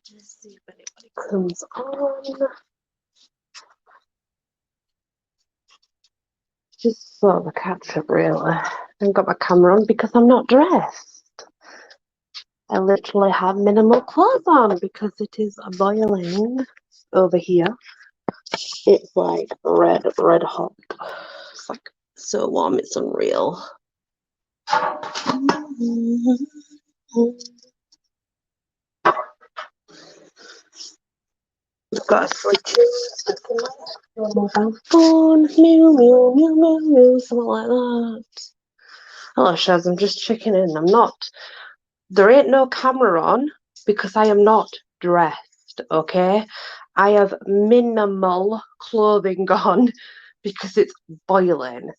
Just see if anybody comes on. Just sort of a catch up, really. I haven't got my camera on because I'm not dressed. I literally have minimal clothes on because it is boiling over here. It's like red hot. It's like so warm, it's unreal. I've got a switches, mobile phone, meow, meow, meow, meow, meow, something like that. Hello, Shaz, I'm just checking in. There ain't no camera on because I am not dressed, okay? I have minimal clothing on because it's boiling.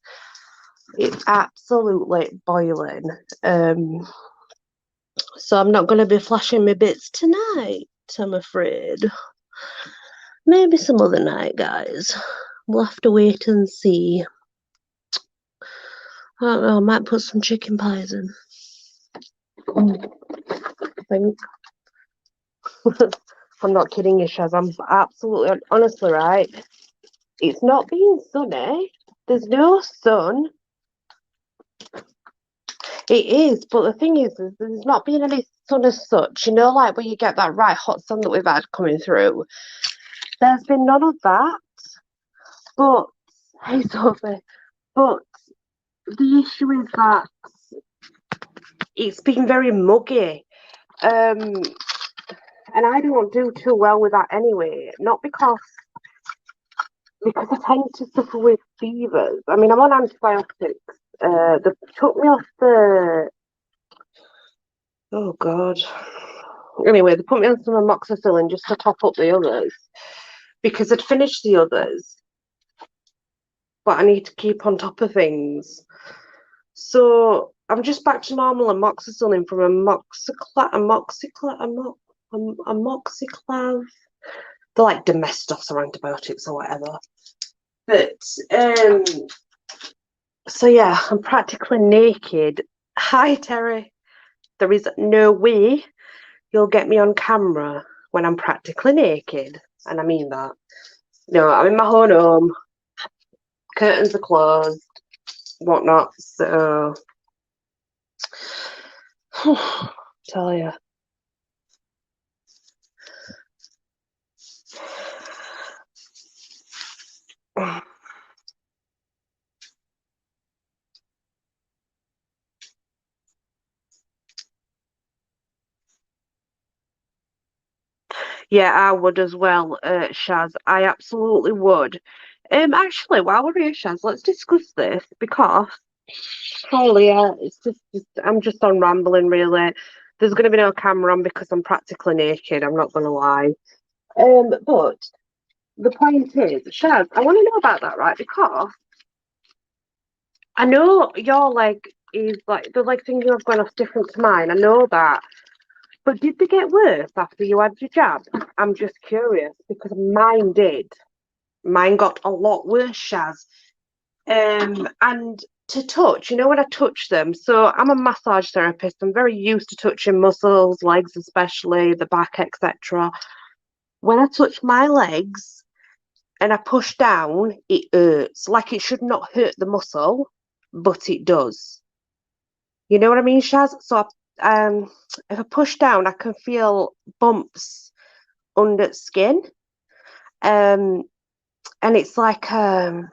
It's absolutely boiling. So I'm not going to be flashing my bits tonight, I'm afraid. Maybe some other night, guys. We'll have to wait and see. I don't know, I might put some chicken pies in. I think. I'm not kidding you, Shaz. I'm absolutely, honestly, right? It's not being sunny. There's no sun. It is, but the thing is there's not been any sun as such. You know, like when you get that right hot sun that we've had coming through. There's been none of that. But, hey, Sophie, but the issue is that it's been very muggy. And I don't do too well with that anyway. Not because I tend to suffer with fevers. I mean, I'm on antibiotics. They took me off the... Oh, God. Anyway, they put me on some amoxicillin just to top up the others because I'd finished the others, but I need to keep on top of things. So I'm just back to normal amoxicillin from amoxiclav. They're like domestos or antibiotics or whatever. But so yeah, I'm practically naked. Hi, Terry. There is no way you'll get me on camera when I'm practically naked. And I mean that. No, I'm in my own home. Curtains are closed, whatnot. So, tell you. Yeah, I would as well, Shaz. I absolutely would. Actually, while we're here, Shaz, let's discuss this because, oh yeah, it's just I'm just on rambling really. There's going to be no camera on because I'm practically naked. I'm not going to lie. But the point is, Shaz, I want to know about that, right? Because I know your leg is like the leg thing you have gone off different to mine. I know that. But did they get worse after you had your jab? I'm just curious because mine did. Mine got a lot worse, Shaz. And to touch, you know, when I touch them, so I'm a massage therapist. I'm very used to touching muscles, legs especially, the back, etc. When I touch my legs and I push down, it hurts. Like it should not hurt the muscle, but it does. You know what I mean, Shaz? So if I push down, I can feel bumps under skin. Um, and it's like an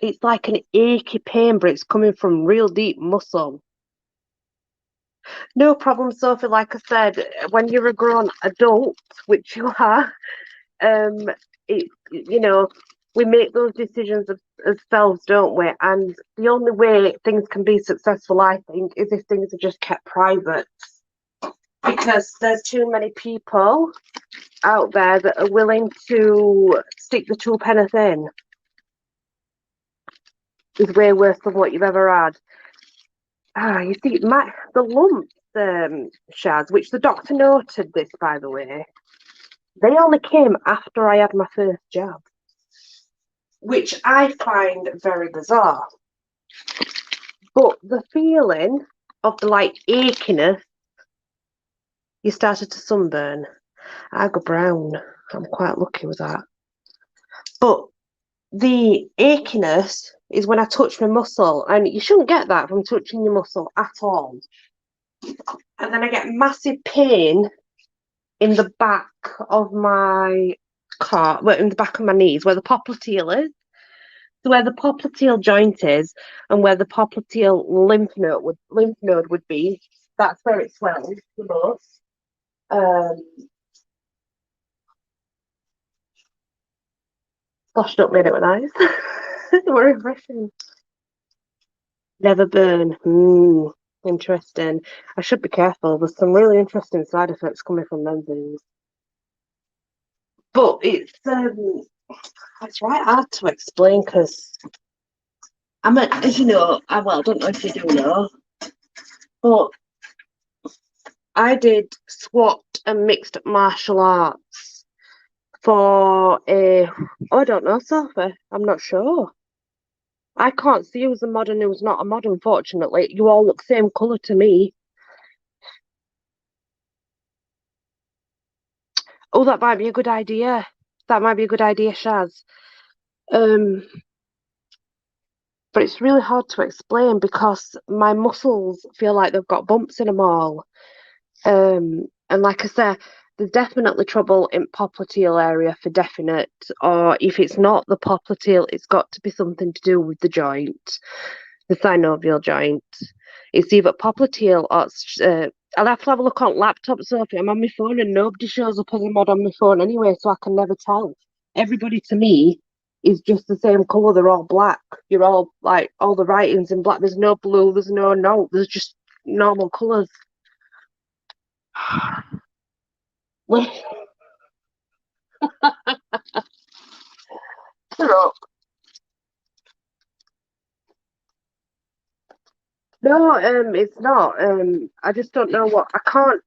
achy pain, but it's coming from real deep muscle. No problem, Sophie. Like I said, when you're a grown adult, which you are, um, it you know, we make those decisions ourselves, don't we? And the only way things can be successful, I think, is if things are just kept private. Because there's too many people out there that are willing to stick the two penneth in. Is way worse than what you've ever had. You see, the lumps, Shaz, which the doctor noted this, by the way, they only came after I had my first jab. which I find very bizarre. But the feeling of the like achiness, you started to sunburn. I go brown. I'm quite lucky with that. But the achiness is when I touch my muscle, and you shouldn't get that from touching your muscle at all. And then I get massive pain in the back of my in the back of my knees, where the popliteal is. So where the popliteal joint is, and where the popliteal lymph node would be, that's where it swells the most. Gosh, don't made it with eyes. We're refreshing. Never burn. Interesting. I should be careful. There's some really interesting side effects coming from them things. But it's right hard to explain because as you know, I don't know if you do know, but I did SWAT and mixed martial arts for I don't know, Sophie. I'm not sure. I can't see who's a mod and who's not a mod, unfortunately. You all look same colour to me. Oh, that might be a good idea. That might be a good idea, Shaz. Um, but it's really hard to explain because my muscles feel like they've got bumps in them all. And like I say, there's definitely trouble in popliteal area for definite, or if it's not the popliteal, it's got to be something to do with the joint, the synovial joint. It's either popliteal or I'll have to have a look on laptop, Sophie. I'm on my phone and nobody shows up as a mod on my phone anyway, so I can never tell. Everybody to me is just the same colour. They're all black. You're all like all the writings in black. There's no blue. There's no note. There's just normal colours. No, it's not. I just don't know what I can't.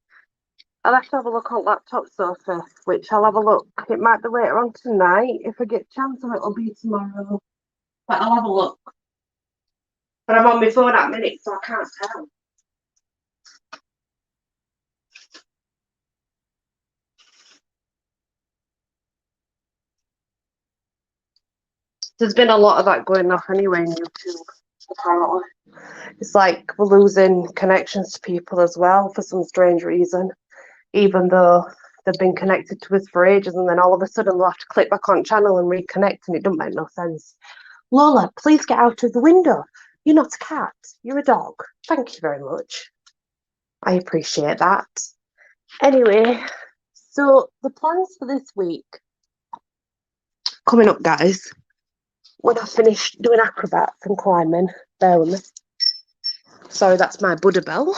I'll have to have a look on laptop sofa, which I'll have a look. It might be later on tonight if I get a chance, or it'll be tomorrow. But I'll have a look. But I'm on my phone at minute, so I can't tell. There's been a lot of that going off anyway in YouTube, apparently. It's like we're losing connections to people as well for some strange reason, even though they've been connected to us for ages, and then all of a sudden they'll have to click back on channel and reconnect, and it doesn't make no sense. Lola, please get out of the window. You're not a cat, you're a dog. Thank you very much. I appreciate that. Anyway, so the plans for this week coming up, guys, when I finish doing acrobats and climbing, bear with me. Sorry, that's my Buddha bell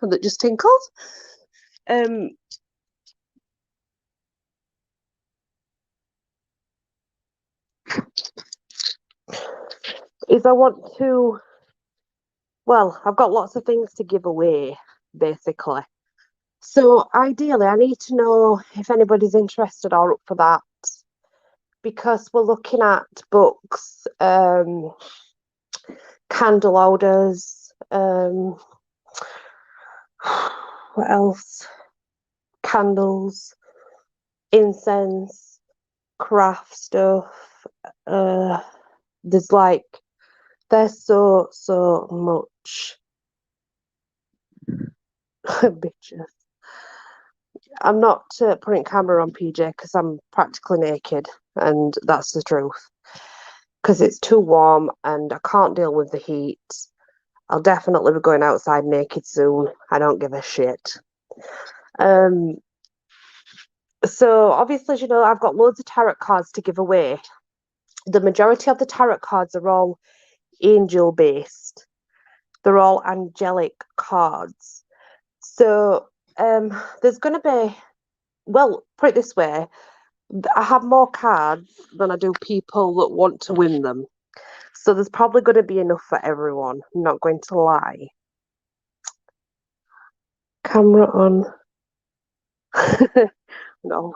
that just tinkled. Is I want to, well, I've got lots of things to give away, basically. So ideally, I need to know if anybody's interested or up for that, because we're looking at books, candle holders, what else? Candles, incense, craft stuff. There's so much. Bitches. I'm not putting camera on PJ because I'm practically naked, and that's the truth. Because it's too warm and I can't deal with the heat. I'll definitely be going outside naked soon. I don't give a shit. So obviously, as you know, I've got loads of tarot cards to give away. The majority of the tarot cards are all angel based. They're all angelic cards. So there's going to be, well, put it this way, I have more cards than I do people that want to win them. So there's probably going to be enough for everyone. I'm not going to lie. Camera on. No,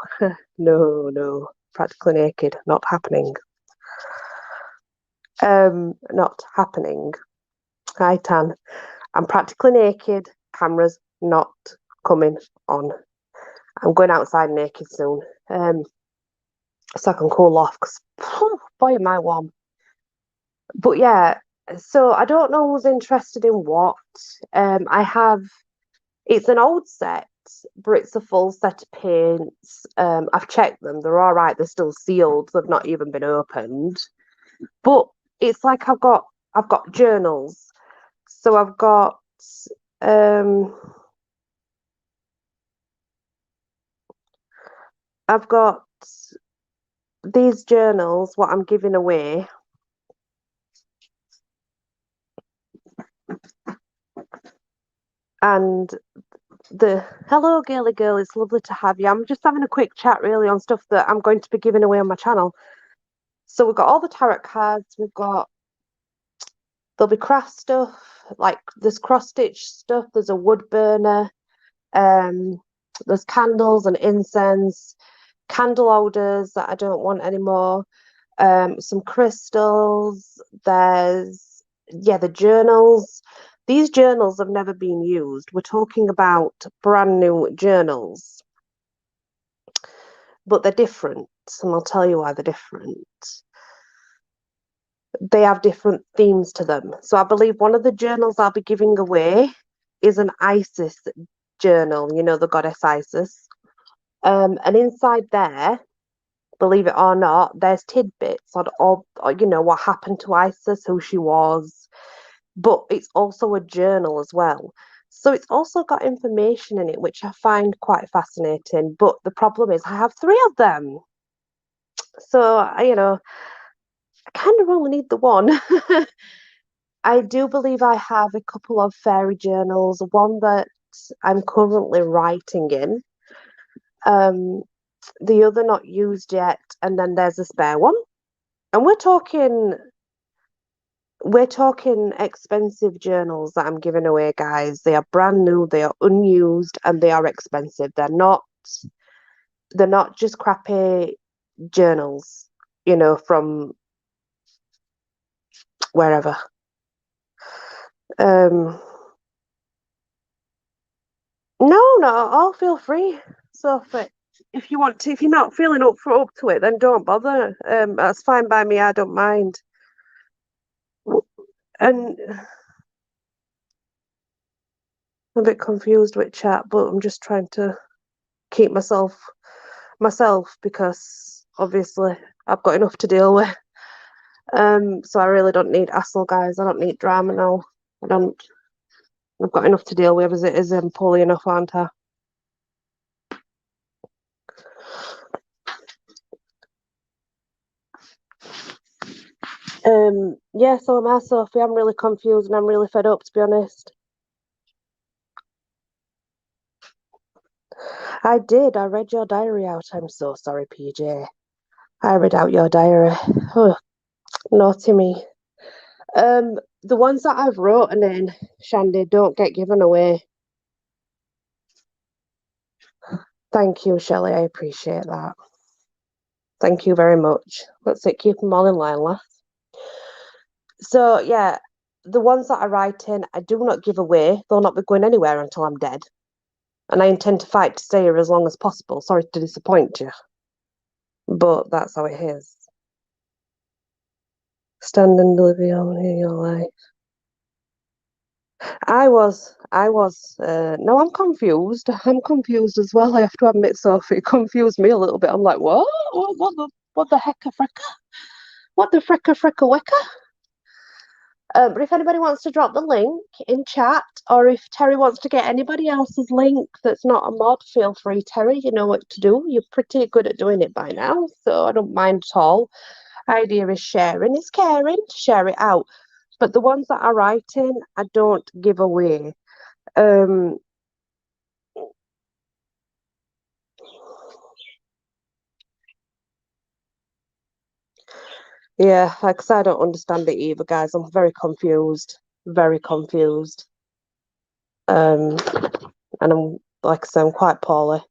no. Practically naked. Not happening. not happening. Hi, Tan. I'm practically naked. Camera's not coming on. I'm going outside naked soon. So I can cool off because, boy, am I warm. But yeah, so I don't know who's interested in what. I have, it's an old set, but it's a full set of paints. I've checked them, they're all right, they're still sealed, they've not even been opened. But it's like I've got journals. So um I've got these journals, what I'm giving away. And the hello, girly girl, it's lovely to have you. I'm just having a quick chat really on stuff that I'm going to be giving away on my channel. So we've got all the tarot cards, there'll be craft stuff, like there's cross stitch stuff, there's a wood burner, um, there's candles and incense, candle holders that I don't want anymore, some crystals, there's the journals. These journals have never been used. We're talking about brand new journals, but they're different, and I'll tell you why they're different. They have different themes to them. So I believe one of the journals I'll be giving away is an Isis journal, you know, the goddess Isis. And inside there, believe it or not, there's tidbits on all, you know, what happened to Isis, who she was, but it's also a journal as well. So it's also got information in it, which I find quite fascinating. But the problem is, I have three of them. So, you know, I kind of only need the one. I do believe I have a couple of fairy journals, one that I'm currently writing in, um, the other not used yet, and then there's a spare one. And we're talking expensive journals that I'm giving away, guys. They are brand new, they are unused, and they are expensive. They're not just crappy journals, you know, from wherever. Um, no, not at all. Feel free. So if you want to, if you're not feeling up to it, then don't bother. That's fine by me. I don't mind. And I'm a bit confused with chat, but I'm just trying to keep myself because obviously I've got enough to deal with. So I really don't need hassle, guys. I don't need drama now. I don't. I've got enough to deal with as it is. I'm poorly enough, aren't I? Yeah, so am I, Sophie. I'm really confused and I'm really fed up, to be honest. I did. I read your diary out. I'm so sorry, PJ. I read out your diary. Oh, naughty me. The ones that I've written in, Shandy, don't get given away. Thank you, Shelley. I appreciate that. Thank you very much. Let's keep them all in line, lass. So yeah, the ones that I write in, I do not give away. They'll not be going anywhere until I'm dead. And I intend to fight to stay here as long as possible. Sorry to disappoint you, but that's how it is. Stand and deliver your life. No, I'm confused. I'm confused as well. I have to admit, Sophie, it confused me a little bit. I'm like, what? What the hecka frecka? What the frecka frecka wecka? But if anybody wants to drop the link in chat, or if Terry wants to get anybody else's link that's not a mod, feel free, Terry. You know what to do. You're pretty good at doing it by now, so I don't mind at all. Idea is sharing is caring. Share it out. But the ones that I write in, I don't give away. Um, yeah, like 'cause I don't understand it either, guys. I'm very confused. Very confused. Um, and I'm like I say, I'm quite poorly.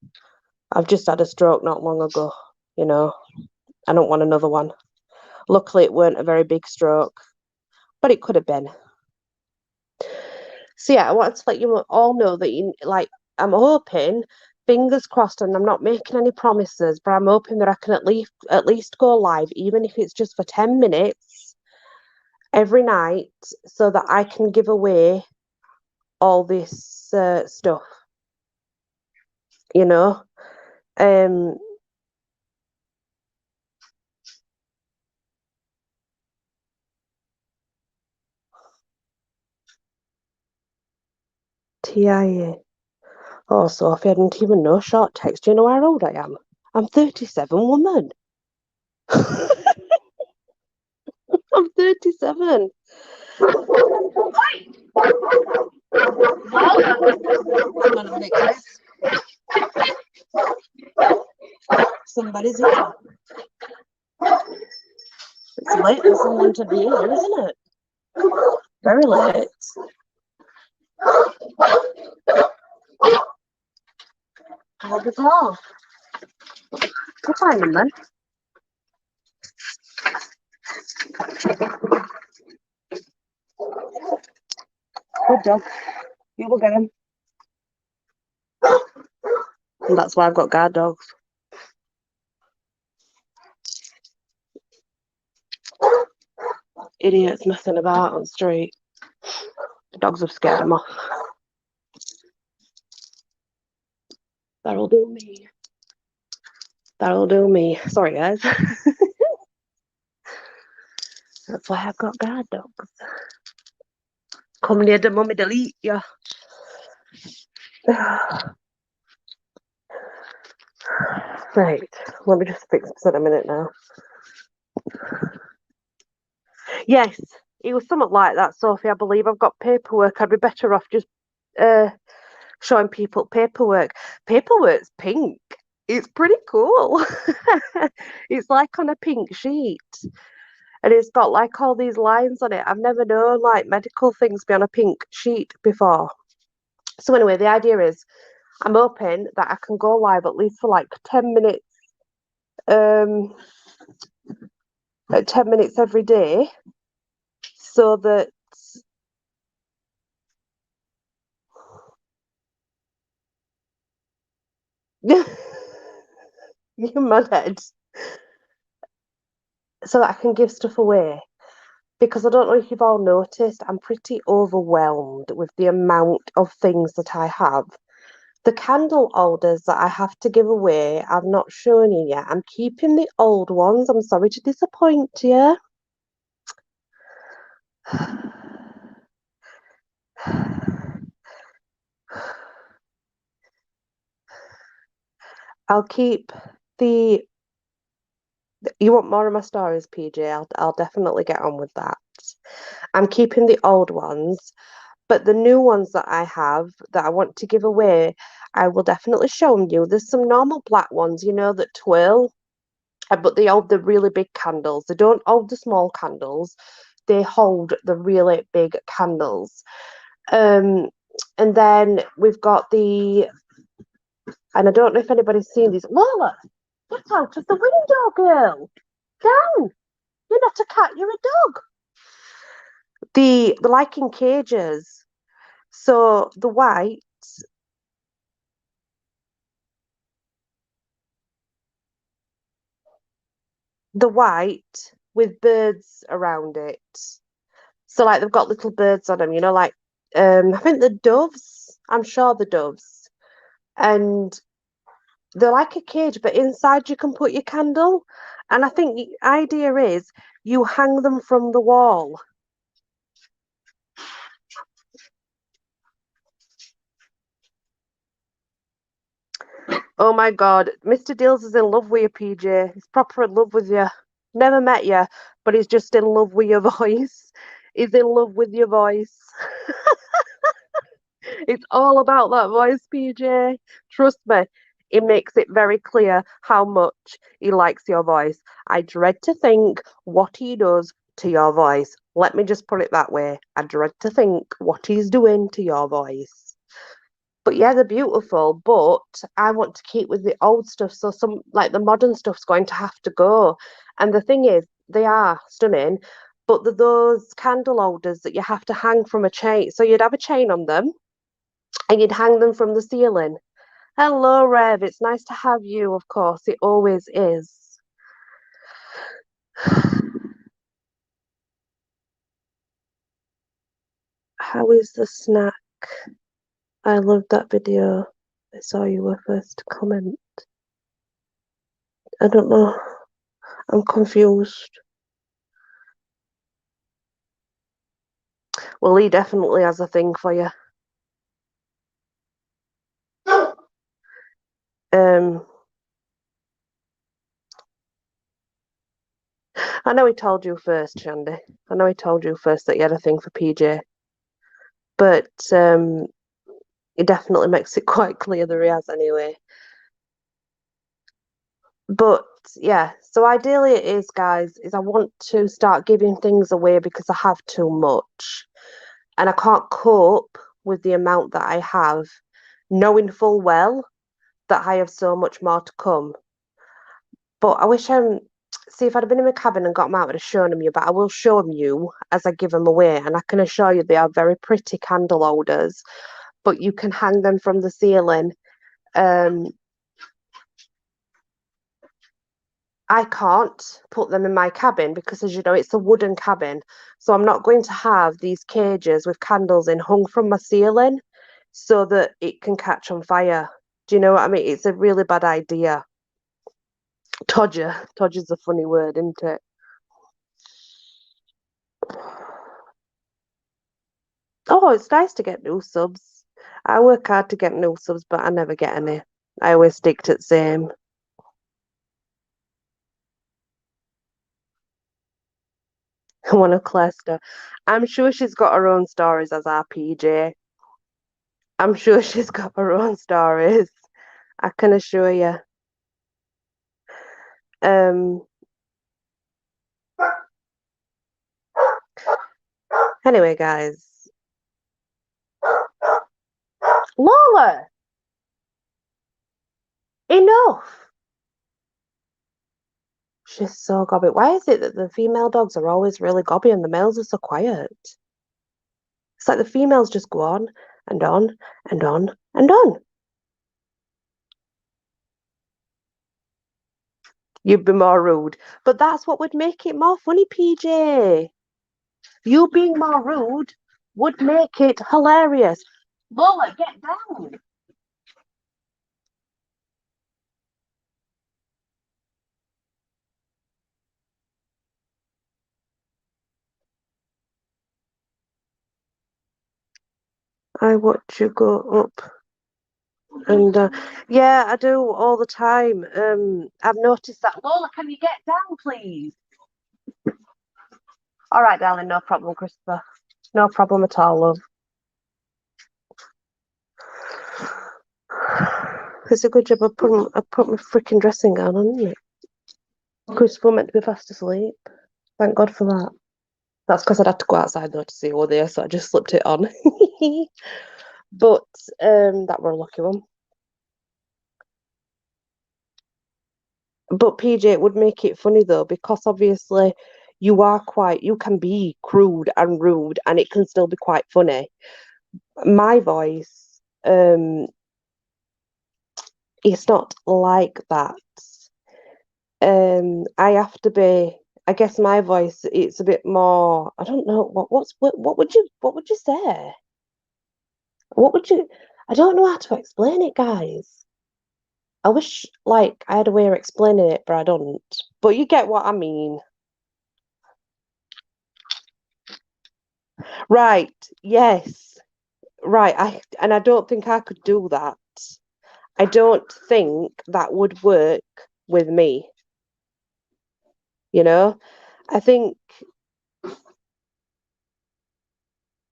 I've just had a stroke not long ago, you know. I don't want another one. Luckily, it weren't a very big stroke, but it could have been. So yeah, I wanted to let you all know that I'm hoping, fingers crossed, and I'm not making any promises, but I'm hoping that I can at least go live, even if it's just for 10 minutes every night, so that I can give away all this stuff, you know. Um, TIA. Oh, Sophie, I didn't even know short text. Do you know how old I am? I'm 37, woman. I'm 37. Hang on a minute, guys. Somebody's here. It's late for someone to be here, isn't it? Very late. How bizarre. We'll find them then. Good dog. You will get him. And that's why I've got guard dogs. Idiots messing about on the street. The dogs have scared them off. That'll do me. That'll do me. Sorry, guys. That's why I've got guard dogs. Come near the mummy, delete you. Right, let me just fix this in a minute now. Yes, it was something like that, Sophie. I believe I've got paperwork. I'd be better off just showing people paperwork. Paperwork's pink. It's pretty cool. It's like on a pink sheet. And it's got like all these lines on it. I've never known like medical things be on a pink sheet before. So anyway, the idea is I'm hoping that I can go live at least for like 10 minutes, 10 minutes every day, so that you're mad head, so that I can give stuff away. Because I don't know if you've all noticed, I'm pretty overwhelmed with the amount of things that I have. The candle holders that I have to give away, I've not shown you yet. I'm keeping the old ones. I'm sorry to disappoint you. I'll keep the. You want more of my stories, PJ? I'll definitely get on with that. I'm keeping the old ones, but the new ones that I have that I want to give away, I will definitely show you. There's some normal black ones, that twirl, but they hold the really big candles. They don't hold the small candles. They hold the really big candles. Um, and then we've got and I don't know if anybody's seen these. Lola, get out of the window, girl. Down. You're not a cat, you're a dog. The like in cages. So the white with birds around it. So like they've got little birds on them, like I think the doves. I'm sure the doves. And they're like a cage, but inside you can put your candle. And I think the idea is you hang them from the wall. Oh my God, Mr. Deals is in love with you, PJ. He's proper in love with you. Never met you, but he's just in love with your voice. He's in love with your voice. It's all about that voice, PJ. Trust me, it makes it very clear how much he likes your voice. I dread to think what he does to your voice. Let me just put it that way. I dread to think what he's doing to your voice. But yeah, they're beautiful, but I want to keep with the old stuff. So some like the modern stuff's going to have to go. And the thing is, they are stunning, but they're those candle holders that you have to hang from a chain. So you'd have a chain on them and you'd hang them from the ceiling. Hello, Rev. It's nice to have you, of course. It always is. How is the snack? I loved that video. I saw you were first to comment. I don't know. I'm confused. Well, he definitely has a thing for you. I know he told you first, Shandy. I know he told you first that he had a thing for PJ. But he definitely makes it quite clear that he has anyway. But yeah, so ideally it is, guys, is I want to start giving things away because I have too much. And I can't cope with the amount that I have, knowing full well that I have so much more to come. But I wish see if I'd have been in my cabin and got them out, I'd have shown them you. But I will show them you as I give them away, and I can assure you they are very pretty candle holders. But you can hang them from the ceiling. I can't put them in my cabin because, as you know, it's a wooden cabin. So I'm not going to have these cages with candles in hung from my ceiling so that it can catch on fire. Do you know what I mean? It's a really bad idea. Todger. Todger's a funny word, isn't it? Oh, it's nice to get new subs. I work hard to get new subs, but I never get any. I always stick to the same. One of Claire's stuff. I'm sure she's got her own stories as RPG. I'm sure she's got her own stories. I can assure you. Um. Anyway, guys. Lola, enough. She's so gobby. Why is it that the female dogs are always really gobby and the males are so quiet? It's like the females just go on and on and on and on. You'd be more rude. But that's what would make it more funny, PJ. You being more rude would make it hilarious. Lola, get down. I watch you go up. And yeah, I do all the time. I've noticed that. Lola, can you get down, please? All right, darling, no problem, Christopher. No problem at all, love. It's a good job I put my freaking dressing gown on, isn't it? Christopher meant to be fast asleep. Thank God for that. That's because I'd had to go outside though to see all there, so I just slipped it on. But that were a lucky one. But PJ, it would make it funny though, because obviously you can be crude and rude and it can still be quite funny. My voice, it's not like that. I have to be, I guess my voice, it's a bit more, I don't know, what would you say? What would you, I don't know how to explain it, guys. I wish like I had a way of explaining it, but I don't. But you get what I mean. Right, yes. Right, I don't think I could do that. I don't think that would work with me, you know? I think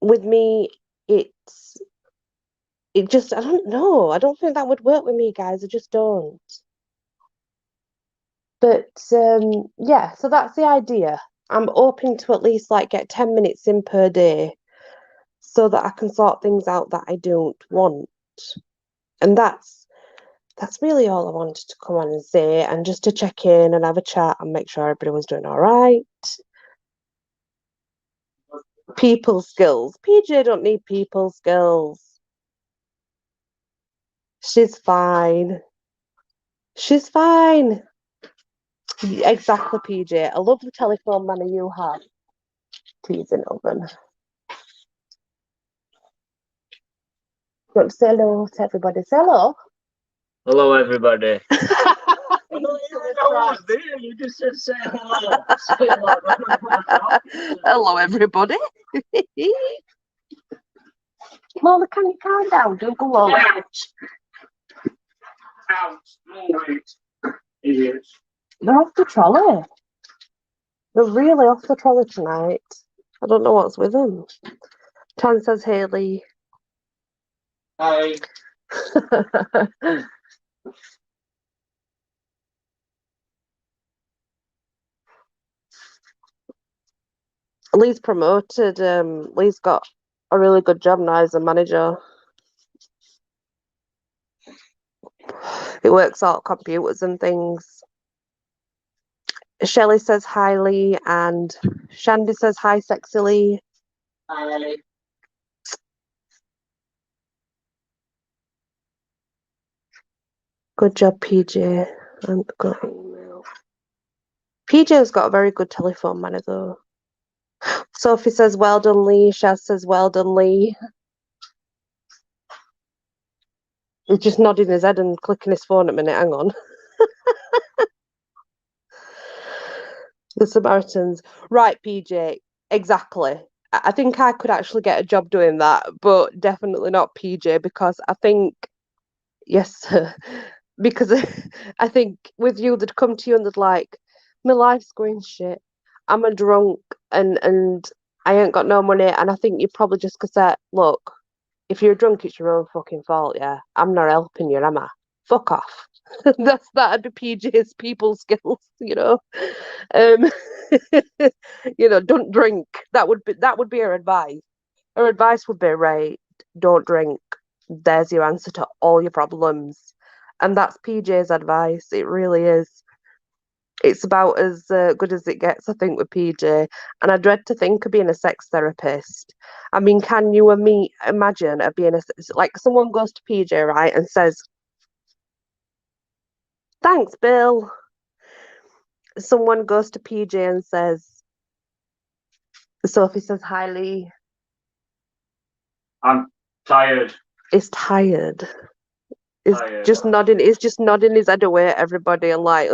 with me it just I don't know. I don't think that would work with me, guys. I just don't. But yeah, so that's the idea. I'm hoping to at least like get 10 minutes in per day so that I can sort things out that I don't want. And that's really all I wanted to come on and say, and just to check in and have a chat and make sure everybody was doing all right. People skills. PJ don't need people skills. She's fine. She's fine. Exactly, PJ. A lovely telephone manner you have. Teasing oven. You want to say hello to everybody? Say hello. Hello, everybody. You just said say hello. Hello, everybody. Lola, can you calm down? Don't go on. Ouch. No, wait. Idiots. They're off the trolley. They're really off the trolley tonight. I don't know what's with them. Tan says Hayley. Hi. Lee's promoted. Lee's got a really good job now as a manager. He works out computers and things. Shelley says hi, Lee, and Shandy says hi, sexy Lee. Hi. Good job, PJ. And got email. PJ's got a very good telephone manner, though. Sophie says, well done, Lee. Shaz says, well done, Lee. He's just nodding his head and clicking his phone a minute. Hang on. The Samaritans. Right, PJ. Exactly. I think I could actually get a job doing that, but definitely not PJ because I think, yes, because I think with you, they'd come to you and they'd like, my life's going shit. I'm a drunk and I ain't got no money. And I think you probably just could say, look, if you're drunk, it's your own fucking fault, yeah. I'm not helping you, am I? Fuck off. That'd be PJ's people skills, you know. You know, don't drink. That would be her advice. Her advice would be, right, don't drink. There's your answer to all your problems. And that's PJ's advice. It really is. It's about as good as it gets, I think, with PJ. And I dread to think of being a sex therapist. I mean, can you and me imagine being like someone goes to PJ, right, and says, thanks, Bill. Someone goes to PJ and says, Sophie says, hi, Lee. I'm tired. Is tired. Is just nodding. He's just nodding his head away at everybody and like,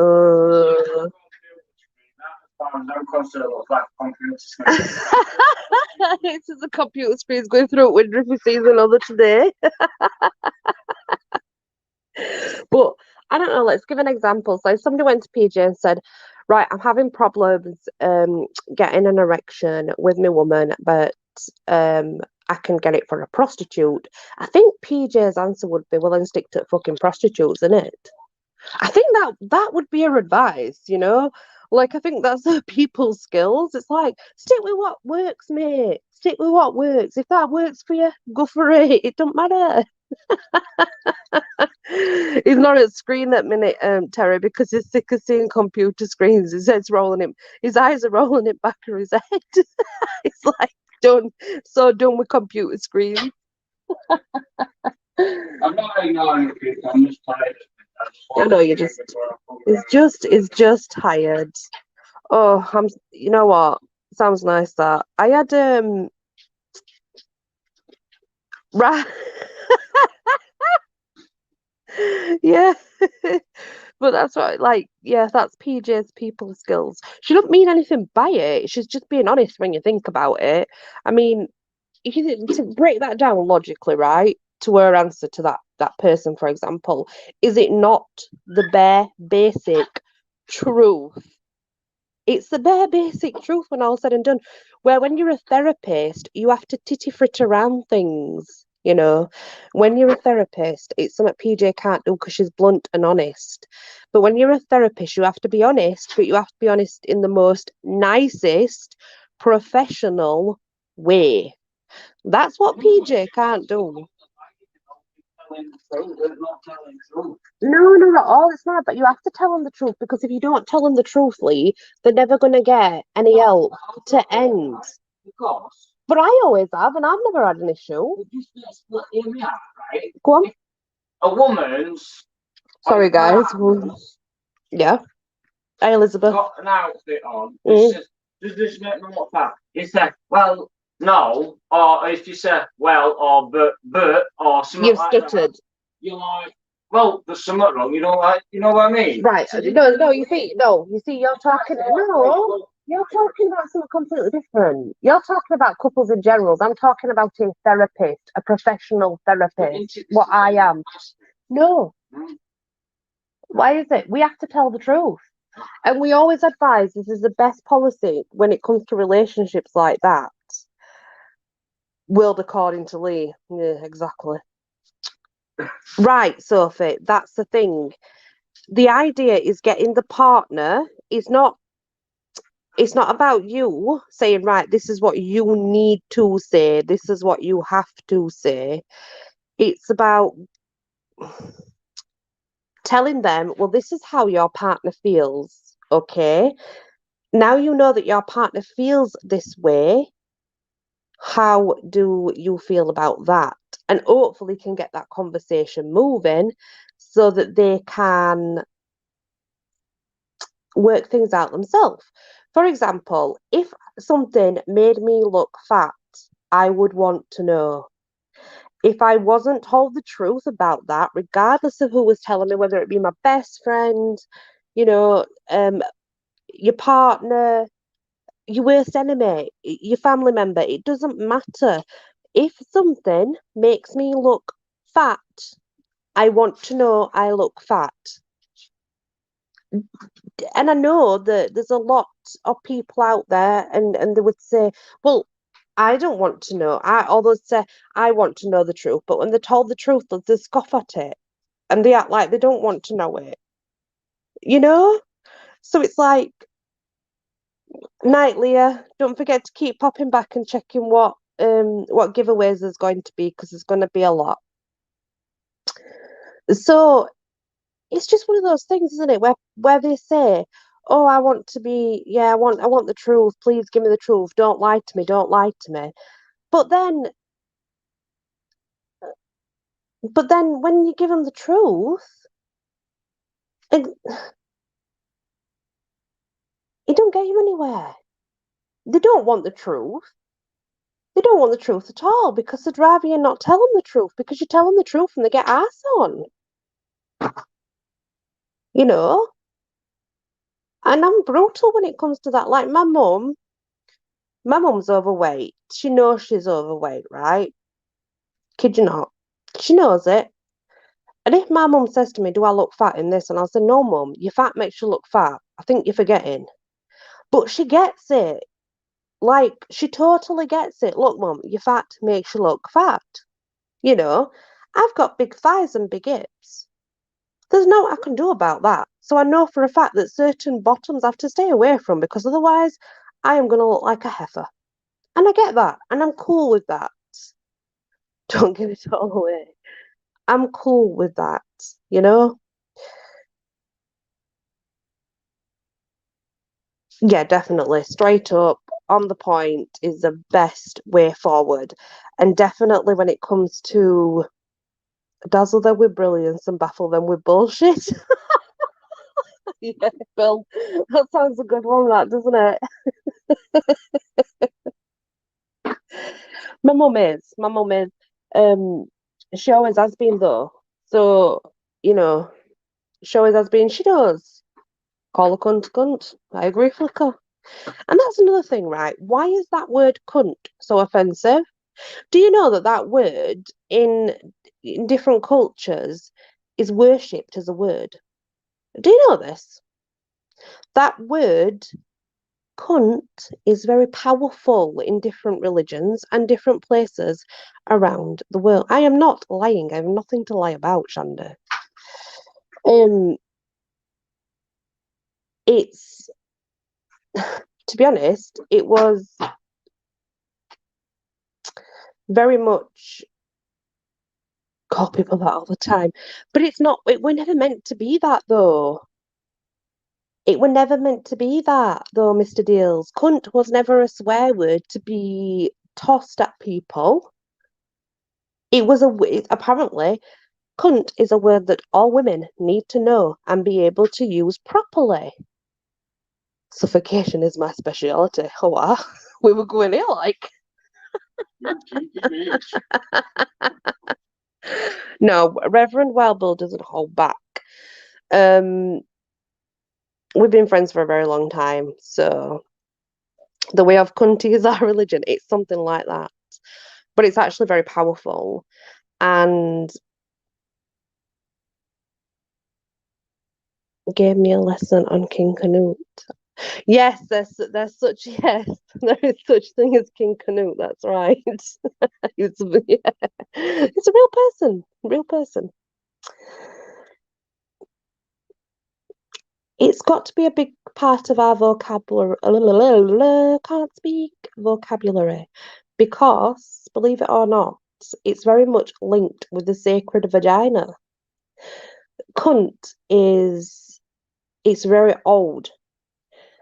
It's just a computer screen's going through it window if he sees another today. But I don't know, let's give an example. So if somebody went to PJ and said, right, I'm having problems getting an erection with my woman, but I can get it for a prostitute. I think PJ's answer would be, well, then stick to fucking prostitutes, isn't it? I think that would be her advice, you know? Like, I think that's her people skills. It's like, stick with what works, mate. Stick with what works. If that works for you, go for it. It don't matter. He's not at screen that minute, Terry, because he's sick of seeing computer screens. His head's rolling him. His eyes are rolling it back of his head. It's like done with computer screens. I'm not ignoring it. I'm just tired. I know you're just. It's just tired. Oh, You know what? Sounds nice. That I had right. Yeah. But that's what, like, yeah, that's PJ's people skills. She don't mean anything by it. She's just being honest when you think about it. I mean, if you to break that down logically, right, to her answer to that person, for example, is it not the bare basic truth? It's the bare basic truth when all's said and done. Where when you're a therapist, you have to titty frit around things. You know, when you're a therapist, it's something PJ can't do because she's blunt and honest. But when you're a therapist, you have to be honest, but you have to be honest in the most nicest, professional way. That's what PJ can't do. No, not at all. It's not. But you have to tell them the truth because if you don't tell them the truth, Lee, they're never going to get any help to end. Of course. But I always have, and I've never had an issue. Let's hear me out, right? Go on. A woman's Sorry, guys. Yeah. Hey, Elizabeth. got an outfit on. Mm. Does this make me look fat? You say, well, no, or if you say, well, or but, or something You've like stuttered. that, you're like, well, there's something wrong. You know what I mean? Right. No, you see, you're talking, no, you're talking about something completely different. You're talking about couples in general. I'm talking about a therapist, a professional therapist, what I am. No. Why is it? We have to tell the truth. And we always advise this is the best policy when it comes to relationships like that. World according to Lee. Yeah, exactly. Right, Sophie, that's the thing. The idea is getting the partner is not it's not about you saying, right, this is what you need to say, this is what you have to say. It's about telling them, well, this is how your partner feels, okay? Now you know that your partner feels this way. How do you feel about that? And hopefully can get that conversation moving so that they can work things out themselves. For example, if something made me look fat, I would want to know. If I wasn't told the truth about that, regardless of who was telling me, whether it be my best friend, you know, your partner, your worst enemy, your family member, it doesn't matter. If something makes me look fat, I want to know I look fat. And I know that there's a lot of people out there, and they would say, well, I don't want to know. Although say I want to know the truth, but when they're told the truth, they scoff at it and they act like they don't want to know it. You know? So it's like, night, Leah. Don't forget to keep popping back and checking what giveaways there's going to be, because there's going to be a lot. So it's just one of those things, isn't it? Where they say, "Oh, I want to be, yeah, I want the truth. Please give me the truth. Don't lie to me. Don't lie to me." But then, when you give them the truth, it, it don't get you anywhere. They don't want the truth. They don't want the truth at all, because they'd rather you not tell them the truth, because you tell them the truth and they get arse on. You know? And I'm brutal when it comes to that. Like my mum's overweight. She knows she's overweight, right? Kid you not. She knows it. And if my mum says to me, do I look fat in this? And I'll say, no, mum, your fat makes you look fat. I think you're forgetting. But she gets it. Like, she totally gets it. Look, mum, your fat makes you look fat. You know, I've got big thighs and big hips. There's no I can do about that. So I know for a fact that certain bottoms I have to stay away from, because otherwise I am going to look like a heifer. And I get that. And I'm cool with that. Don't give it all away. I'm cool with that, you know? Yeah, definitely. Straight up, on the point is the best way forward. And definitely when it comes to dazzle them with brilliance and baffle them with bullshit. Yeah, Bill, that sounds a good one, that, doesn't it? My mum is. Um, she always has been though. So, you know, she always has been. She does. Call a cunt cunt. I agree, Flicker. And that's another thing, right? Why is that word cunt so offensive? Do you know that that word in different cultures is worshipped as a word? Do you know this? That word cunt is very powerful in different religions and different places around the world. I am not lying. I have nothing to lie about, Shanda. Um, it's to be honest, it was very much call people that all the time, but it's not. It were never meant to be that though. It were never meant to be that though, Mr. Deals. Cunt was never a swear word to be tossed at people. Apparently, cunt is a word that all women need to know and be able to use properly. Suffocation is my speciality. Oh, wow. We were going here like. No, Reverend Wild Bill doesn't hold back. We've been friends for a very long time, so the way of cunty is our religion. It's something like that, but it's actually very powerful. And gave me a lesson on King Canute. Yes, there's such yes, there is such thing as King Canute. That's right. It's it's a real person. It's got to be a big part of our vocabulary. Can't speak vocabulary because, believe it or not, it's very much linked with the sacred vagina. Cunt is it's very old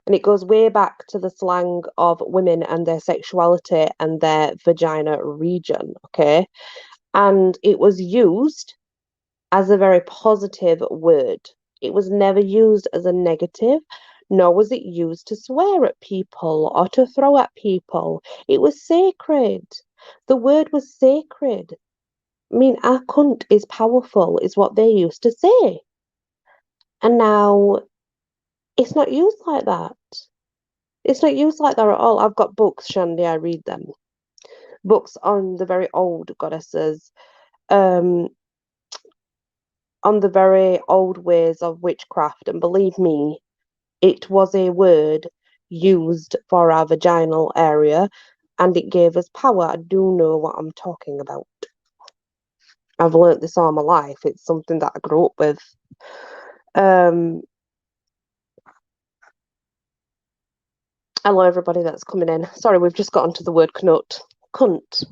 and it goes way back to the slang of women and their sexuality and their vagina region. Okay, and it was used as a very positive word. It was never used as a negative, nor was it used to swear at people or to throw at people. It was sacred. The word was sacred. I mean, our cunt is powerful, is what they used to say. And now it's not used like that. It's not used like that at all. I've got books, Shandy, I read them. Books on the very old goddesses, um, on the very old ways of witchcraft. And believe me, it was a word used for our vaginal area and it gave us power. I do know what I'm talking about. I've learnt this all my life. It's something that I grew up with. Hello, everybody that's coming in. Sorry, we've just got onto the word cunt,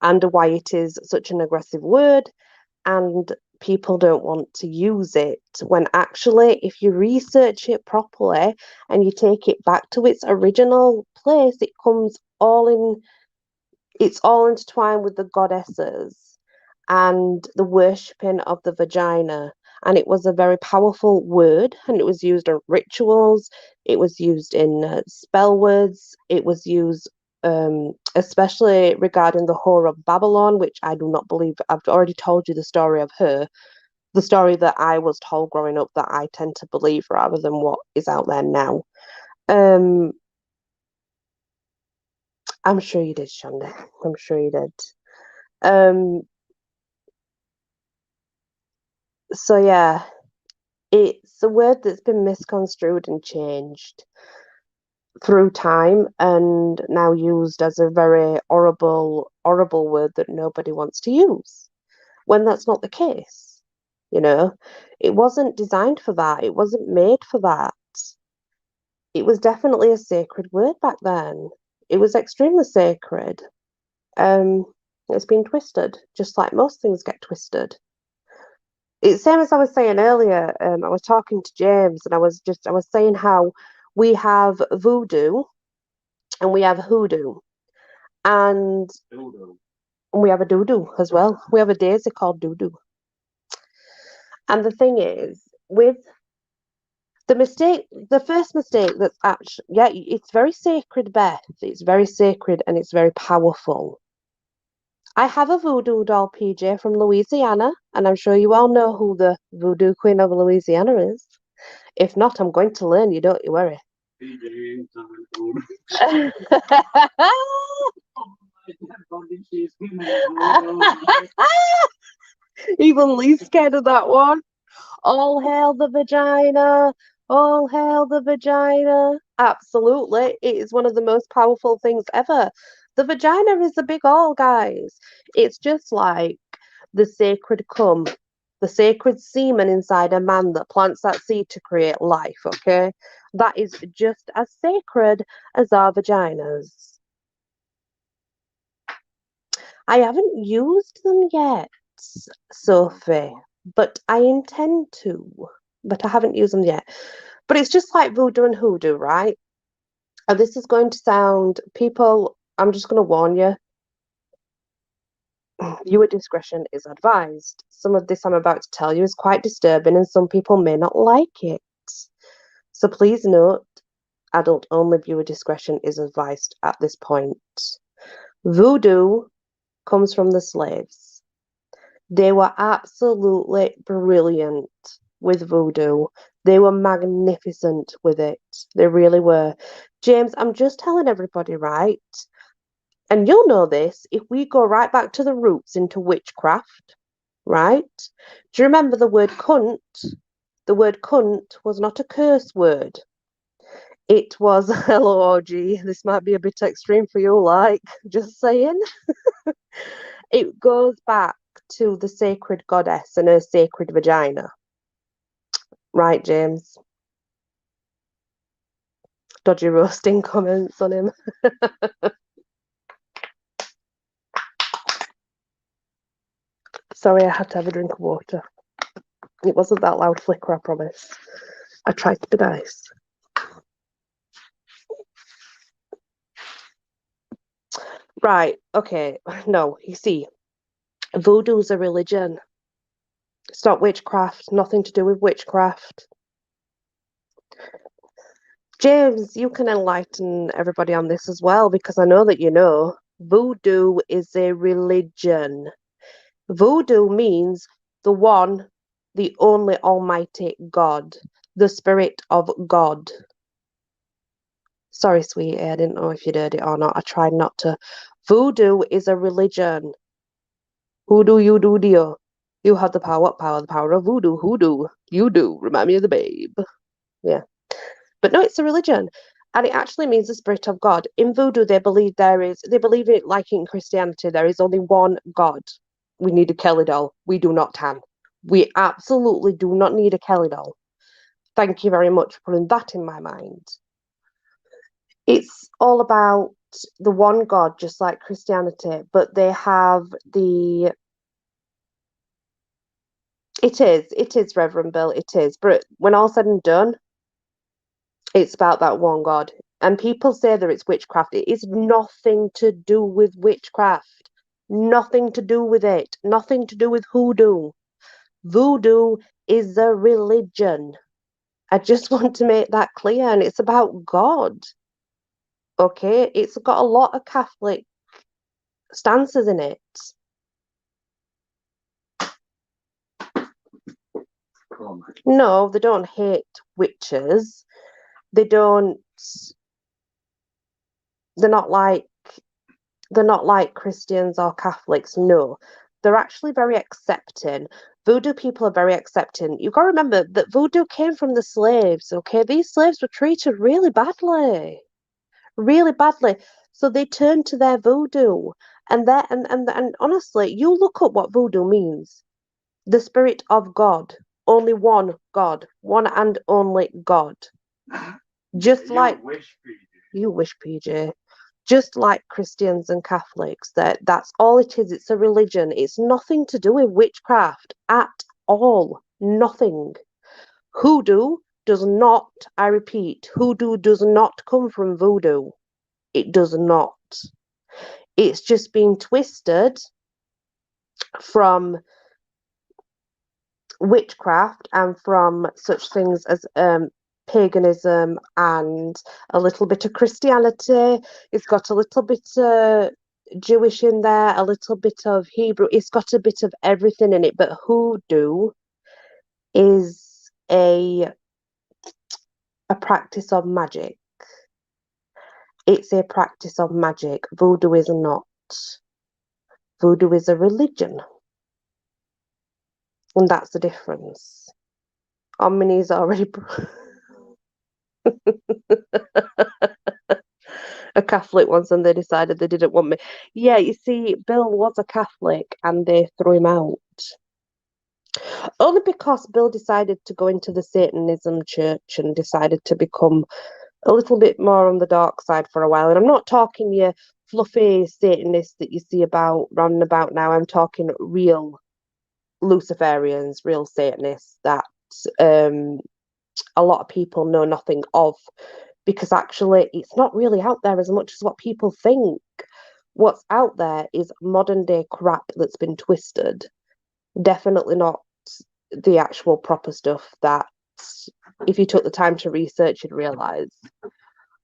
and why it is such an aggressive word, and people don't want to use it when actually, if you research it properly and you take it back to its original place, it's all intertwined with the goddesses and the worshipping of the vagina. And it was a very powerful word, and it was used in rituals, it was used in spell words, it was used especially regarding the whore of Babylon, which I do not believe. I've already told you the story of her, the story that I was told growing up that I tend to believe rather than what is out there now. I'm sure you did, Shonda. I'm sure you did. So yeah, it's a word that's been misconstrued and changed through time and now used as a very horrible word that nobody wants to use when that's not the case. You know, it wasn't designed for that. It wasn't made for that. It was definitely a sacred word back then. It was extremely sacred. Um, it's been twisted, just like most things get twisted. It's same as I was saying earlier. I was talking to James, and I was saying how we have voodoo and we have hoodoo, and we have a doodoo as well. We have a daisy called doodoo. And the thing is, with the first mistake that's actually, yeah, it's very sacred, Beth. It's very sacred and it's very powerful. I have a voodoo doll, PJ, from Louisiana, and I'm sure you all know who the voodoo queen of Louisiana is. If not, I'm going to learn you, don't you worry. Even Lee's scared of that one. All hail the vagina. All hail the vagina. Absolutely. It is one of the most powerful things ever. The vagina is a big all, guys. It's just like the sacred cum, the sacred semen inside a man that plants that seed to create life, okay? That is just as sacred as our vaginas. I haven't used them yet, Sophie, but I intend to. But I haven't used them yet. But it's just like voodoo and hoodoo, right? And this is going to sound, people I'm just going to warn you. Viewer discretion is advised. Some of this I'm about to tell you is quite disturbing and some people may not like it. So please note, adult-only viewer discretion is advised at this point. Voodoo comes from the slaves. They were absolutely brilliant with voodoo. They were magnificent with it. They really were. James, I'm just telling everybody, right? And you'll know this if we go right back to the roots into witchcraft, right? Do you remember the word cunt? The word cunt was not a curse word. It was LORG. This might be a bit extreme for you, like, just saying. It goes back to the sacred goddess and her sacred vagina. Right, James? Dodgy roasting comments on him. Sorry, I had to have a drink of water. It wasn't that loud flicker, I promise. I tried to be nice. Right, okay. No, you see, voodoo's a religion. It's not witchcraft, nothing to do with witchcraft. James, you can enlighten everybody on this as well, because I know that you know. Voodoo is a religion. Voodoo means the one, the only almighty God, the spirit of God. Sorry, sweetie, I didn't know if you'd heard it or not. I tried not to. Voodoo is a religion. Hoodoo, you do, dear. You have the power, the power of voodoo. Hoodoo, you do. Remind me of the babe. Yeah. But no, it's a religion. And it actually means the spirit of God. In voodoo, they believe it like in Christianity, there is only one God. We need a Kelly doll. We do not, Tan. We absolutely do not need a Kelly doll. Thank you very much for putting that in my mind. It's all about the one God, just like Christianity, but they have the. It is, Reverend Bill, it is. But when all said and done, it's about that one God. And people say that it's witchcraft. It is nothing to do with witchcraft. Nothing to do with it. Nothing to do with hoodoo. Voodoo is a religion. I just want to make that clear. And it's about God. Okay? It's got a lot of Catholic stances in it. No, they don't hate witches. They're not like Christians or Catholics. No, they're actually very accepting. Voodoo people are very accepting. You've got to remember that voodoo came from the slaves. Okay, these slaves were treated really badly, really badly. So they turned to their voodoo, and honestly, you look up what voodoo means. The spirit of God, only one God, one and only God. Just like you wish, PJ. Just like Christians and Catholics, that's all it is. It's a religion. It's nothing to do with witchcraft at all. Nothing. Hoodoo does not, I repeat, hoodoo does not come from voodoo. It does not. It's just been twisted from witchcraft and from such things as paganism and a little bit of Christianity. It's got a little bit Jewish in there, a little bit of Hebrew. It's got a bit of everything in it. But hoodoo is a practice of magic. It's a practice of magic. Voodoo is not. Voodoo is a religion. And that's the difference. Omni's already. A Catholic once, and they decided they didn't want me. Yeah, you see, Bill was a Catholic and they threw him out. Only because Bill decided to go into the Satanism church and decided to become a little bit more on the dark side for a while. And I'm not talking your fluffy Satanists that you see about round about now. I'm talking real Luciferians, real Satanists that a lot of people know nothing of, because actually it's not really out there as much as what people think. What's out there is modern day crap that's been twisted. Definitely not the actual proper stuff that if you took the time to research you'd realize.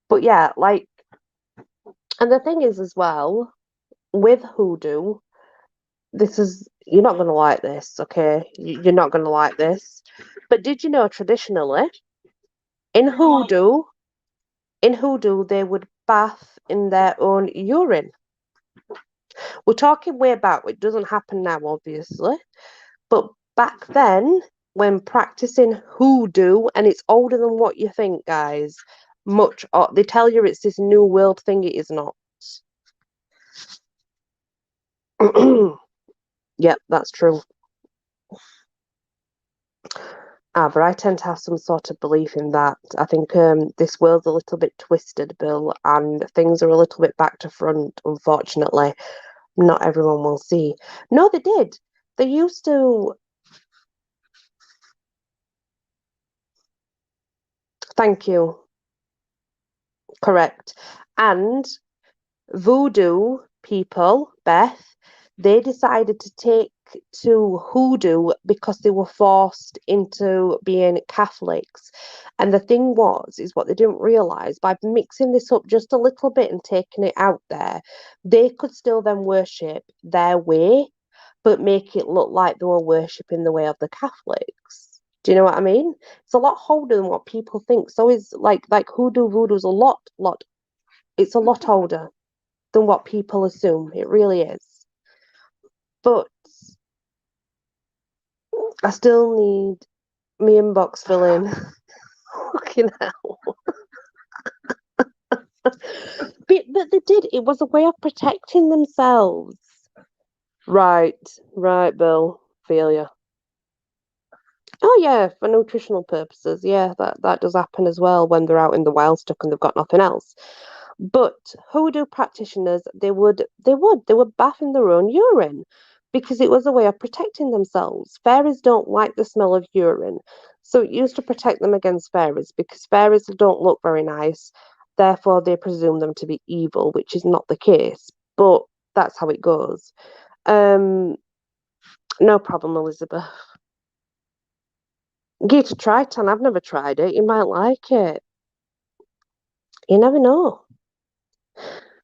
But yeah, like, and the thing is as well with hoodoo, this is, you're not going to like this, okay? You're not going to like this. But did you know traditionally in hoodoo, they would bath in their own urine. We're talking way back. It doesn't happen now, obviously. But back then, when practicing hoodoo, and it's older than what you think, guys. Much, they tell you it's this new world thing. It is not. Yep, that's true. But I tend to have some sort of belief in that. I think this world's a little bit twisted, Bill, and things are a little bit back to front, unfortunately. Not everyone will see. No, they did. They used to. Thank you. Correct. And Voodoo people, Beth, they decided to take to hoodoo because they were forced into being Catholics. And the thing was, is what they didn't realize, by mixing this up just a little bit and taking it out there, they could still then worship their way, but make it look like they were worshipping the way of the Catholics. Do you know what I mean? It's a lot older than what people think. So is like hoodoo voodoo's a lot. It's a lot older than what people assume. It really is. But I still need me inbox filling. Fucking hell. But they did. It was a way of protecting themselves. Right, right, Bill. Feel you. Oh yeah, for nutritional purposes. Yeah, that does happen as well when they're out in the wild stuck and they've got nothing else. But hoodoo practitioners, they would bath in their own urine because it was a way of protecting themselves. Fairies don't like the smell of urine, so it used to protect them against fairies because fairies don't look very nice. Therefore, they presume them to be evil, which is not the case. But that's how it goes. Um, no problem, Elizabeth. Get to try it, and I've never tried it. You might like it. You never know.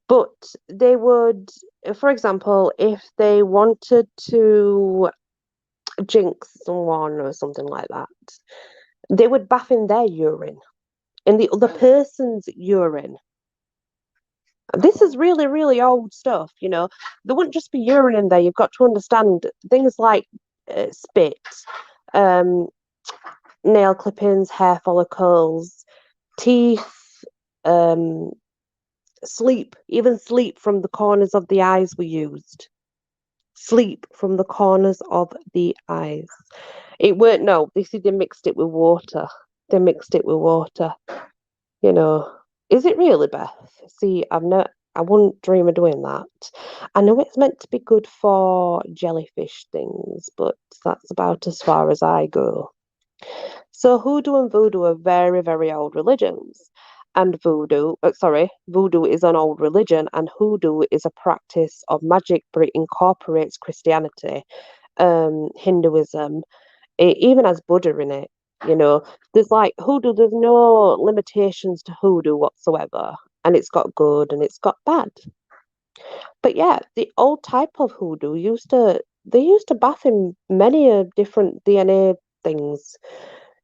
But they would, for example, if they wanted to jinx someone or something like that, they would bath in their urine, in the other person's urine. This is really, really old stuff, you know. There wouldn't just be urine in there. You've got to understand things like spit, um, nail clippings, hair follicles, teeth, um, sleep, even sleep from the corners of the eyes were used. Sleep from the corners of the eyes. It weren't, no, they mixed it with water. They mixed it with water. You know, is it really, Beth? See, I wouldn't dream of doing that. I know it's meant to be good for jellyfish things, but that's about as far as I go. So hoodoo and voodoo are very, very old religions. And voodoo is an old religion, and hoodoo is a practice of magic, but it incorporates Christianity, Hinduism. It even has Buddha in it. You know, there's like hoodoo. There's no limitations to hoodoo whatsoever, and it's got good and it's got bad. But yeah, the old type of hoodoo used to bath in many different DNA things,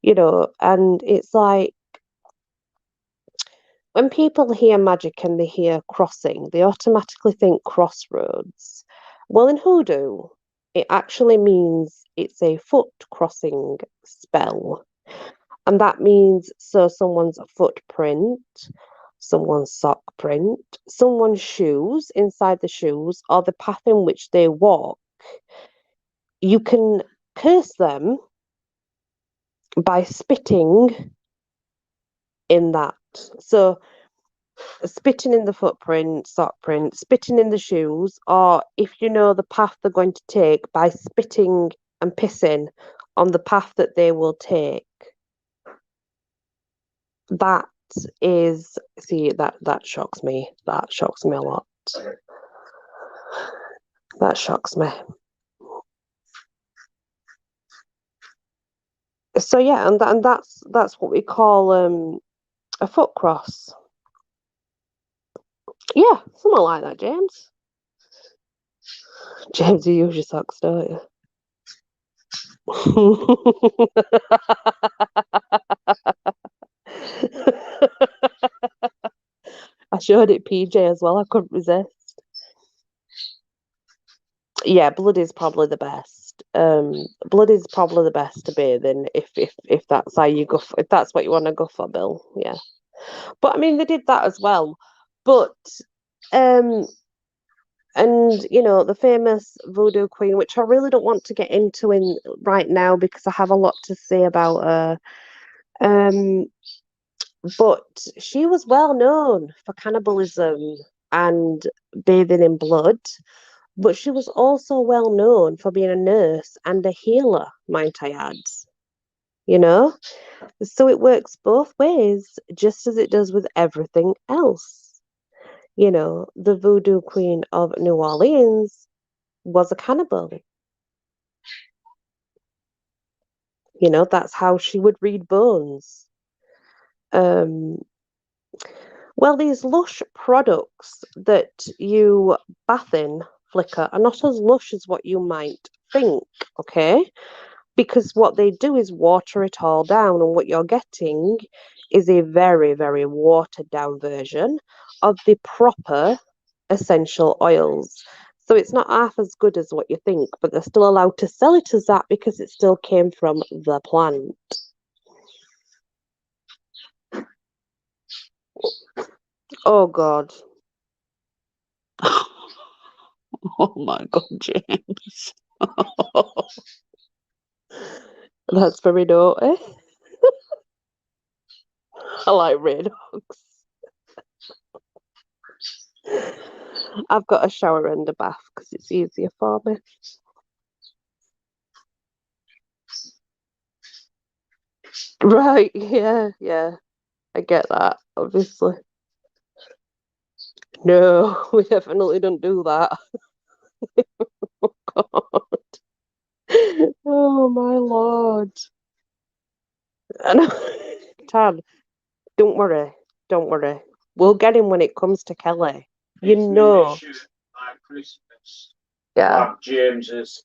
you know, and it's like when people hear magic and they hear crossing, they automatically think crossroads. Well, in hoodoo, it actually means it's a foot crossing spell. And that means so someone's footprint, someone's sock print, someone's shoes inside the shoes, or the path in which they walk. You can curse them by spitting in that. So spitting in the footprint, sock print, spitting in the shoes, or if you know the path they're going to take, by spitting and pissing on the path that they will take. That is, see, that shocks me. That shocks me a lot. That shocks me. So yeah, and that's what we call a foot cross. Yeah, something like that, James. James, you use your socks, don't you? I showed it PJ as well. I couldn't resist. Yeah, blood is probably the best. Blood is probably the best to bathe in if that's how you go. If that's what you want to go for, Bill. Yeah. But I mean, they did that as well. But um, and the famous voodoo queen, which I really don't want to get into in right now because I have a lot to say about her. Um, but she was well known for cannibalism and bathing in blood. But she was also well known for being a nurse and a healer, might I add. You know? So it works both ways, just as it does with everything else. The voodoo queen of New Orleans was a cannibal. That's how she would read bones. Um, well, these lush products that you bath in, Flicker, are not as lush as what you might think, okay? Because what they do is water it all down, and what you're getting is a very, very watered down version of the proper essential oils. So it's not half as good as what you think, but they're still allowed to sell it as that because it still came from the plant. Oh God. Oh my God, James. That's very naughty. I like red dogs. I've got a shower and a bath because it's easier for me. Right, yeah, yeah. I get that, obviously. No, we definitely don't do that. God. Oh my Lord. And Tad, don't worry. Don't worry. We'll get him when it comes to Kelly. You It's know. mission at Christmas. Yeah. Have James's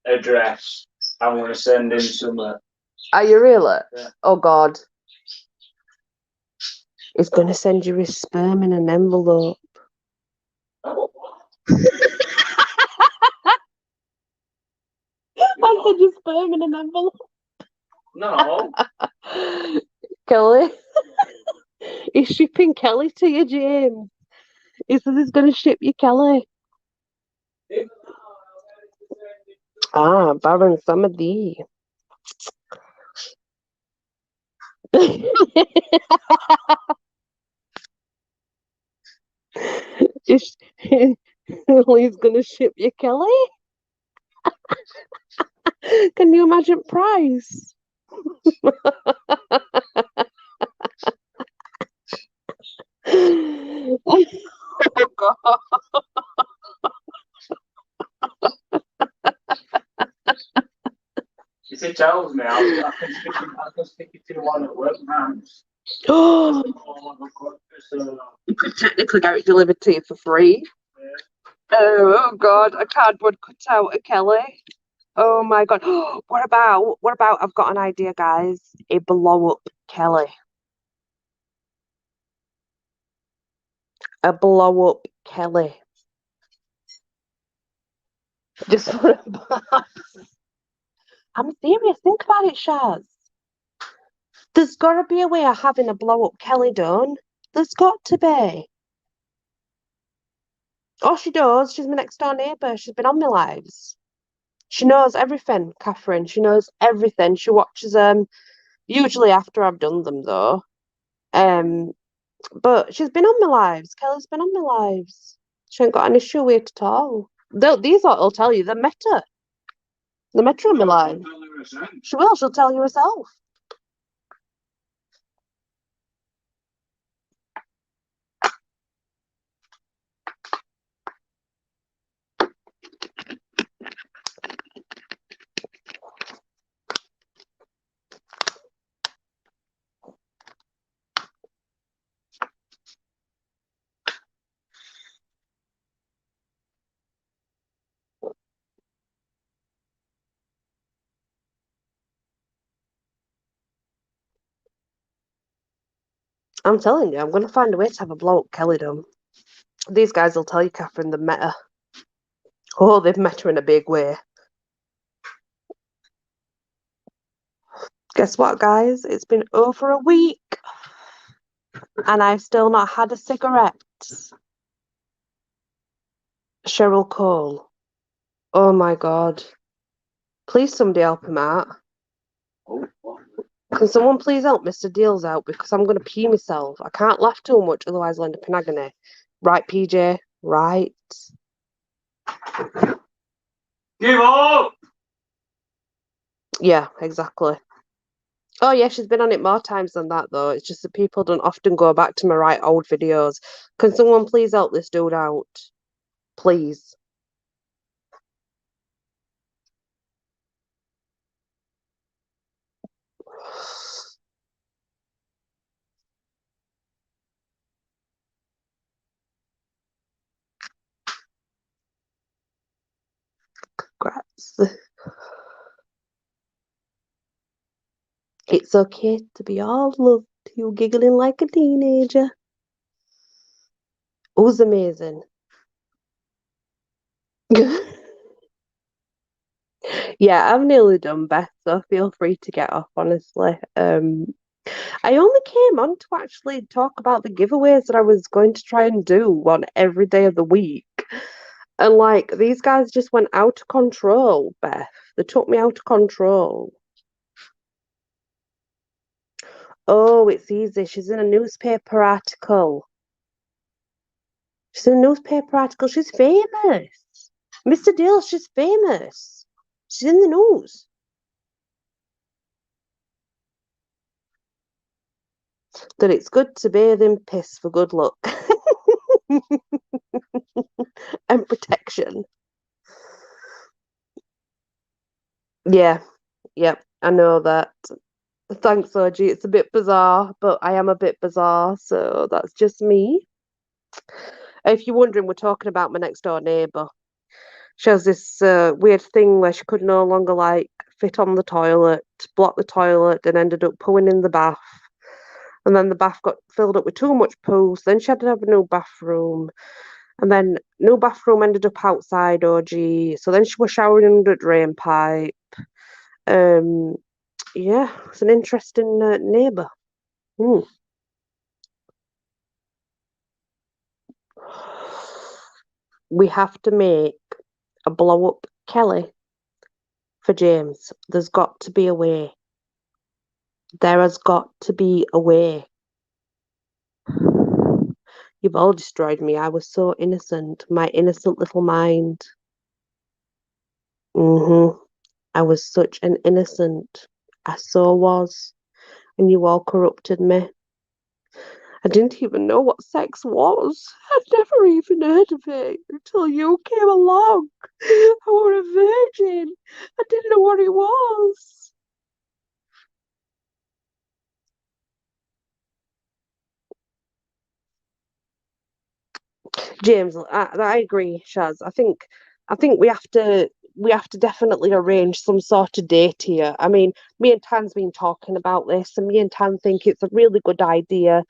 address. I'm going to send him some. Are you really? Yeah. Oh God. He's going to send you his sperm in an envelope. Oh, I'll send you sperm in an envelope. no. Kelly. He's shipping Kelly to you, James. He says he's going to ship you Kelly. Ah, Baron Samadi. He's, he's going to ship you Kelly. Can you imagine price? Oh God. If he tells me, I can stick it to one at work now. Oh, you could technically get it delivered to you for free. Oh God, a cardboard cutout of Kelly. Oh my God. What about I've got an idea, guys. A blow up Kelly. A blow up Kelly. Just for a box. I'm serious. Think about it, Shaz. There's got to be a way of having a blow up Kelly done. There's got to be. Oh, she does. She's my next door neighbour. She's been on my lives. She knows everything, Catherine. She knows everything. She watches them usually after I've done them though. Um, but she's been on my lives. Kelly's been on my lives. She ain't got an issue with it at all. These lot will tell you they met her. They met her on my lives. She will. She'll tell you herself. I'm telling you, I'm going to find a way to have a blow up Kelly done. These guys will tell you, Catherine, they've met her. Oh, they've met her in a big way. Guess what, guys? It's been over a week and I've still not had a cigarette. Cheryl Cole. Oh my God. Please, somebody help him out. Can someone please help Mr. Deals out because I'm going to pee myself. I can't laugh too much, otherwise I'll end up in agony. Right, PJ? Right. Give up! Yeah, exactly. Oh yeah, she's been on it more times than that though. It's just that people don't often go back to my right old videos. Can someone please help this dude out? Please. Congrats. It's okay to be all loved. You giggling like a teenager. It was amazing. Yeah, I've nearly done Beth, so feel free to get off, honestly. I only came on to actually talk about the giveaways that I was going to try and do on every day of the week. And like these guys just went out of control, Beth. They took me out of control. Oh, it's easy. She's in a newspaper article. She's in a newspaper article. She's famous. Mr. Deal, she's famous. She's in the news. That it's good to bathe in piss for good luck and protection. Yeah, yep, I know that. Thanks, OG. It's a bit bizarre, but I am a bit bizarre, so that's just me. If you're wondering, we're talking about my next door neighbour. She has this weird thing where she could no longer like fit on the toilet, block the toilet, and ended up pooing in the bath. And then the bath got filled up with too much poo. So then she had to have a new bathroom. And then new bathroom ended up outside OG. So then she was showering under a drain pipe. Um, yeah, it's an interesting neighbour. Mm. We have to make a blow up Kelly for James. There's got to be a way. There has got to be a way. You've all destroyed me. I was so innocent. My innocent little mind. I was such an innocent. I so was. And you all corrupted me. I didn't even know what sex was. I'd never even heard of it until you came along. I was a virgin. I didn't know what it was. James, I agree, Shaz. I think we have to definitely arrange some sort of date here. I mean, me and Tan's been talking about this, and me and Tan think it's a really good idea.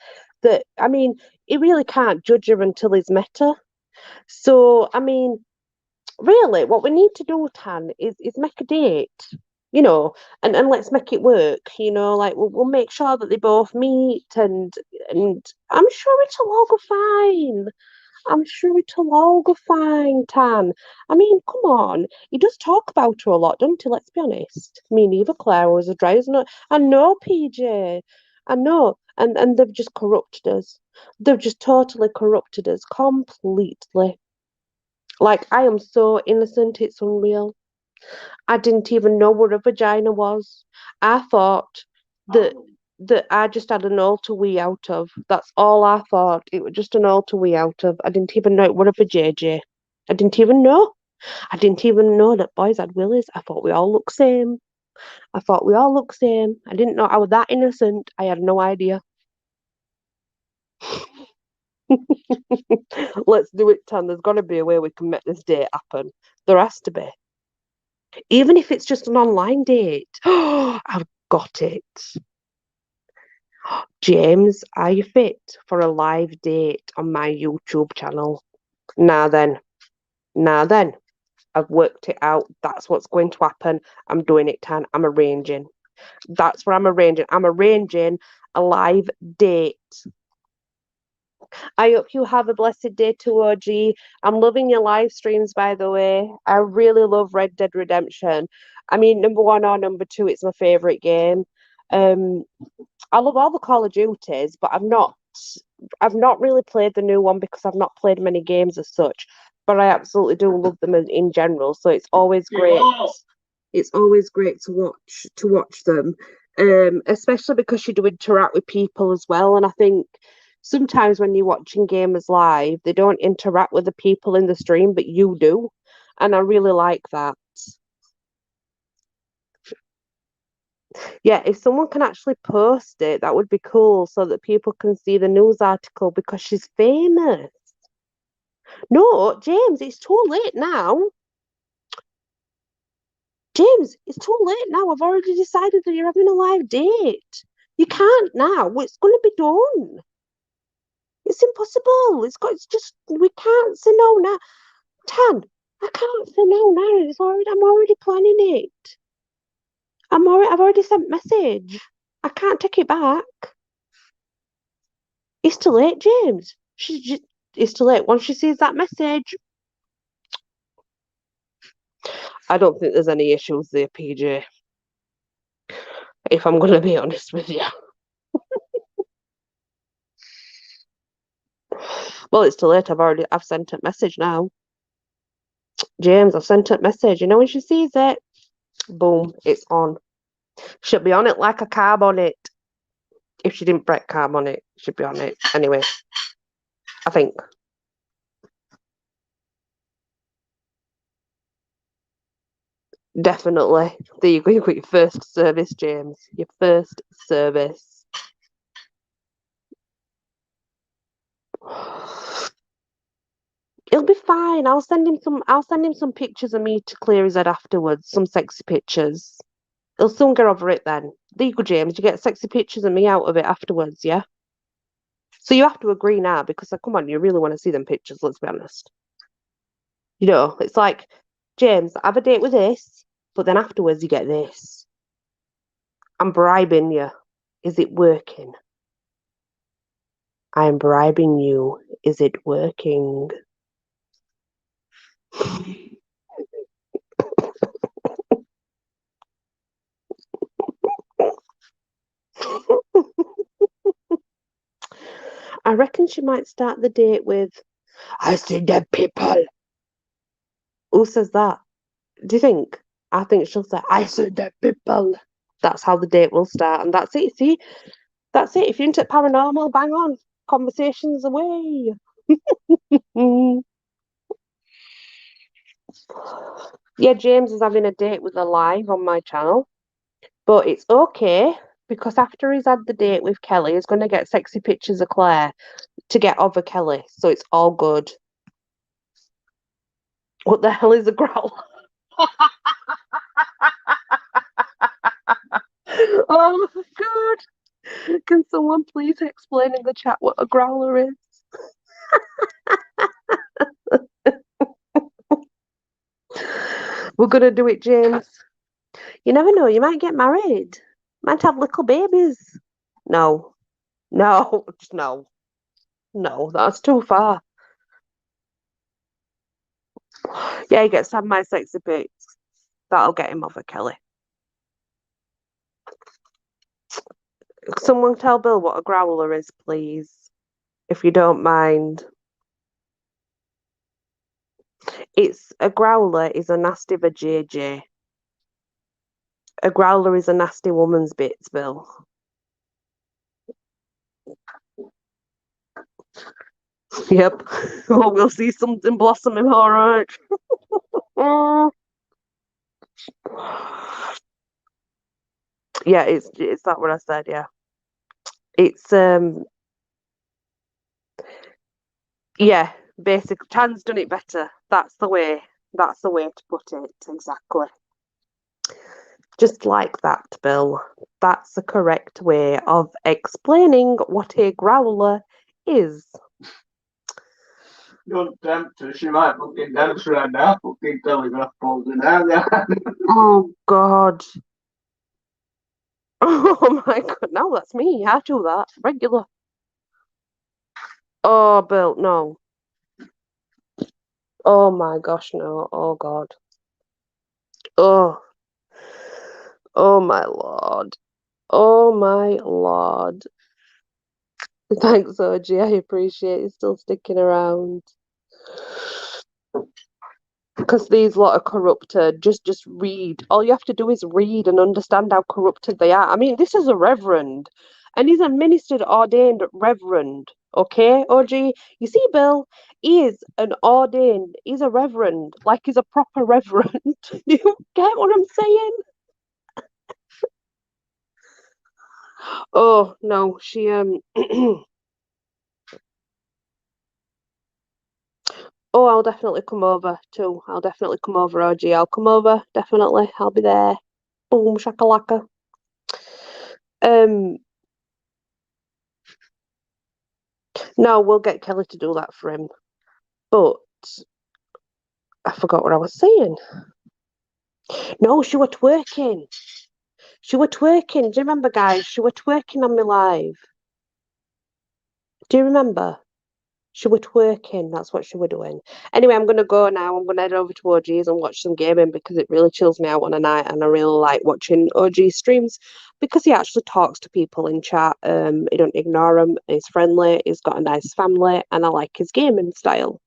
That I mean, he really can't judge her until he's met her. So I mean, really, what we need to do, Tan, is make a date. And let's make it work. Like we'll make sure that they both meet, and I'm sure it'll all go fine. I'm sure it'll all go fine, Tan. I mean, come on. He does talk about her a lot, doesn't he? Let's be honest. Me neither, Claire was a dry as no. I know, PJ. I know. And they've just corrupted us. They've just totally corrupted us completely. Like, I am so innocent, it's unreal. I didn't even know what a vagina was. I thought that I just had an altar wee out of. That's all I thought. It was just an altar wee out of. I didn't even know it would have a JJ. I didn't even know. I didn't even know that boys had willies. I thought we all looked same. I thought we all looked same. I didn't know I was that innocent. I had no idea. Let's do it, Tan. There's got to be a way we can make this date happen. There has to be. Even if it's just an online date. Oh, I've got it. James, are you fit for a live date on my YouTube channel? Nah then. Nah then. I've worked it out. That's what's going to happen. I'm doing it, Tan. I'm arranging. That's what I'm arranging. I'm arranging a live date. I hope you have a blessed day too, OG. I'm loving your live streams, by the way. I really love Red Dead Redemption. I mean, number one or number two, it's my favorite game. Um, I love all the Call of Duties, but I've not really played the new one because I've not played many games as such. But I absolutely do love them in general. So it's always great. It's always great to watch them, especially because you do interact with people as well. And I think sometimes when you're watching gamers live, they don't interact with the people in the stream, but you do, and I really like that. Yeah, if someone can actually post it, that would be cool so that people can see the news article because she's famous. No, James, it's too late now. James, it's too late now. I've already decided that you're having a live date. You can't now. It's going to be done. It's impossible. It's just we can't say no now. Tan, I can't say no now. I'm already planning it. I've already sent message. I can't take it back. It's too late, James. It's too late. Once she sees that message, I don't think there's any issues there, PJ. If I'm gonna be honest with you. Well, it's too late. I've sent a message now. James, I've sent a message. You know when she sees it, boom, it's on. She'll be on it like a carb on it. If she didn't break carb on it, she'd be on it. Anyway, I think. Definitely. There you go. You got your first service, James. Your first service. It'll be fine. I'll send him some pictures of me to clear his head afterwards. Some sexy pictures. He'll soon get over it then. There you go, James. You get sexy pictures of me out of it afterwards, yeah? So you have to agree now because come on, you really want to see them pictures, let's be honest. You know, it's like, James, have a date with this, but then afterwards you get this. I'm bribing you. Is it working? I'm bribing you. Is it working? I reckon she might start the date with, I see dead people. Who says that? Do you think? I think she'll say, I see dead people. That's how the date will start. And that's it. See, that's it. If you're into paranormal, bang on. Conversations away. Yeah, James is having a date with a live on my channel. But it's okay because after he's had the date with Kelly, he's going to get sexy pictures of Claire to get over Kelly. So it's all good. What the hell is a growl? Oh my god. Can someone please explain in the chat what a growler is? We're gonna do it, James. You never know, you might get married. Might have little babies. No. No, just no. No, that's too far. Yeah, he gets to have my sexy pics. That'll get him over Kelly. Someone tell Bill what a growler is, please, if you don't mind. It's a growler is a nasty vajayjay. A growler is a nasty woman's bits, Bill. Yep. Oh, we'll see something blossoming, all right. Yeah, it's that what I said, yeah. It's yeah, basically Chan's done it better. That's the way to put it, exactly. Just like that, Bill. That's the correct way of explaining what a growler is. Don't tempt her. She might fucking dance right now. Fucking telegraph poles in her. Oh, God. Oh, my God. No, that's me. I do that. Regular. Oh, Bill, no. Oh, my gosh, no. Oh, God. Oh. Oh, my Lord. Oh, my Lord. Thanks, OG. I appreciate you still sticking around. Because these lot are corrupted. Just read. All you have to do is read and understand how corrupted they are. I mean, this is a reverend, and he's a ministered, ordained reverend. Okay, OG. You see, Bill, he is an ordained. He's a reverend, like he's a proper reverend. Do you get what I'm saying? Oh no, she Oh, I'll definitely come over too. I'll definitely come over, OG. I'll come over, definitely. I'll be there. Boom, shakalaka. Um, no, we'll get Kelly to do that for him. But I forgot what I was saying. No, she were twerking. She were twerking. Do you remember, guys? She were twerking on me live. Do you remember? She were twerking. That's what she were doing. Anyway, I'm gonna go now. I'm gonna head over to OG's and watch some gaming because it really chills me out on a night, and I really like watching OG streams because he actually talks to people in chat. He don't ignore them. He's friendly. He's got a nice family, and I like his gaming style.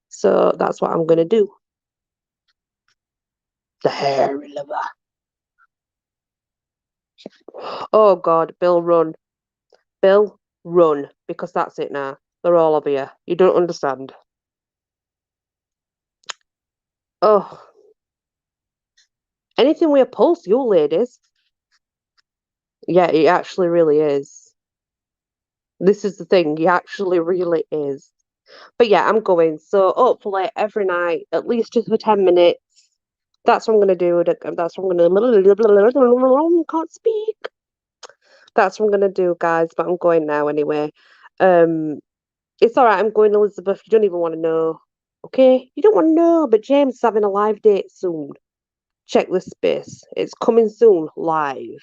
So that's what I'm gonna do. The hairy liver. Oh God, Bill, run. Bill, run, because that's it now. They're all over you. You don't understand. Oh, anything with a pulse, you ladies. Yeah, it actually really is. This is the thing, he actually really is. But yeah, I'm going. So hopefully every night, at least just for 10 minutes. That's what I'm gonna do. That's what I'm gonna can't speak. That's what I'm gonna do, guys. But I'm going now anyway. Um, it's all right. I'm going, Elizabeth. You don't even want to know. Okay? You don't want to know, but James is having a live date soon. Check this space. It's coming soon, live.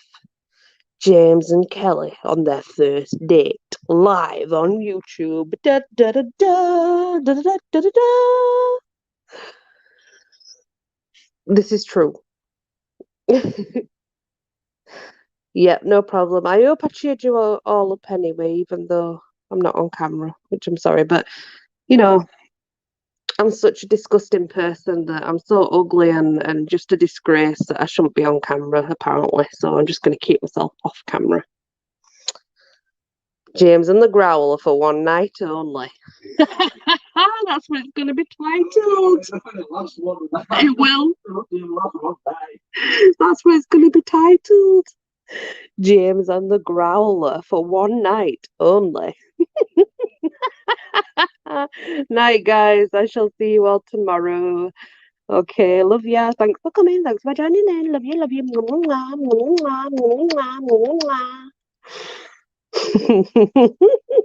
James and Kelly on their first date, live on YouTube. Da, da, da, da, da, da, da, da, da. This is true. Yeah, no problem. I hope I cheered you all up anyway, even though I'm not on camera, which I'm sorry, but you know, I'm such a disgusting person that I'm so ugly and just a disgrace that I shouldn't be on camera, apparently. So I'm just going to keep myself off camera. James and the Growler for one night only. That's what it's going to be titled. It will. That's what it's going to be titled. James and the Growler for one night only. Night, guys. I shall see you all tomorrow. Okay, love ya. Thanks for coming. Thanks for joining in. Love you, love you.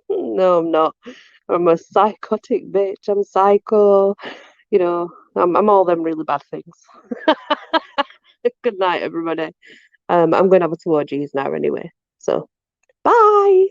No, I'm not. I'm a psychotic bitch. I'm psycho. I'm all them really bad things. Good night, everybody. I'm going to have a 2 orgies now anyway. So, bye.